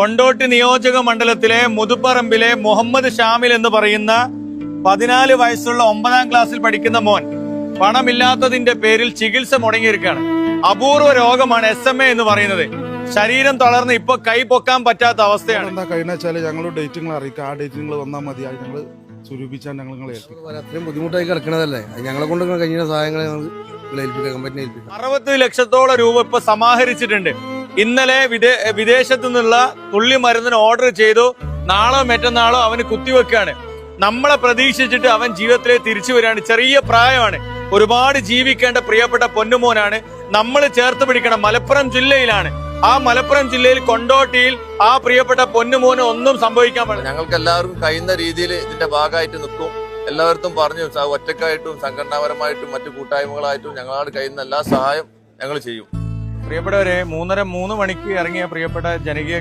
കൊണ്ടോട്ടി നിയോജക മണ്ഡലത്തിലെ മുതുപ്പറമ്പിലെ മുഹമ്മദ് ഷാമിൽ എന്ന് പറയുന്ന 14 വയസ്സുള്ള 9ാം ക്ലാസ്സിൽ പഠിക്കുന്ന മോൻ പണമില്ലാത്തതിന്റെ പേരിൽ ചികിത്സ മുടങ്ങിയിരിക്കുകയാണ്. അപൂർവ രോഗമാണ് SMA എന്ന് പറയുന്നത്. ശരീരം തളർന്ന് ഇപ്പൊ കൈ പൊക്കാൻ പറ്റാത്ത അവസ്ഥയാണ്. എന്താ കഴിഞ്ഞ വെച്ചാല് ഞങ്ങൾ ഡേറ്റുകൾ അറിയിക്കാം. ആ ഡേറ്റുകൾ വന്നാൽ മതി. ഞങ്ങൾ സ്വരൂപിച്ചാൽ ഞങ്ങൾ അത്രയും ബുദ്ധിമുട്ടായി കിടക്കണതല്ലേ, ഞങ്ങളെ കൊണ്ട് കഴിഞ്ഞ സഹായങ്ങൾ ഞങ്ങൾ ഏൽപ്പിക്കാം, കമ്പനി ഏൽപ്പിക്കാം. 60 ലക്ഷത്തോളം രൂപ ഇപ്പൊ സമാഹരിച്ചിട്ടുണ്ട്. ഇന്നലെ വിദേശത്തു നിന്നുള്ള തുള്ളി മരുന്നിന് ഓർഡർ ചെയ്തു. നാളോ മറ്റന്നാളോ അവന് കുത്തിവെക്കാണ്. നമ്മളെ പ്രതീക്ഷിച്ചിട്ട് അവൻ ജീവിതത്തിലേക്ക് തിരിച്ചു വരികയാണ്. ചെറിയ പ്രായമാണ്, ഒരുപാട് ജീവിക്കേണ്ട പ്രിയപ്പെട്ട പൊന്നുമോനാണ്. നമ്മൾ ചേർത്ത് പിടിക്കണം. മലപ്പുറം ജില്ലയിലാണ്. ആ മലപ്പുറം ജില്ലയിൽ കൊണ്ടോട്ടിയിൽ ആ പ്രിയപ്പെട്ട പൊന്നുമോന് ഒന്നും സംഭവിക്കാൻ പാടില്ല. ഞങ്ങൾക്ക് എല്ലാവർക്കും കഴിയുന്ന രീതിയിൽ ഇതിന്റെ ഭാഗമായിട്ട് നിൽക്കും. എല്ലാവർക്കും പറഞ്ഞു, ഒറ്റക്കായിട്ടും സംഘടനാപരമായിട്ടും മറ്റു കൂട്ടായ്മകളായിട്ടും ഞങ്ങളോട് കഴിയുന്ന എല്ലാ സഹായം ഞങ്ങൾ ചെയ്യും. പ്രിയപ്പെട്ടവരെ, 3:30 മണിക്ക് ഇറങ്ങിയ പ്രിയപ്പെട്ട ജനകീയ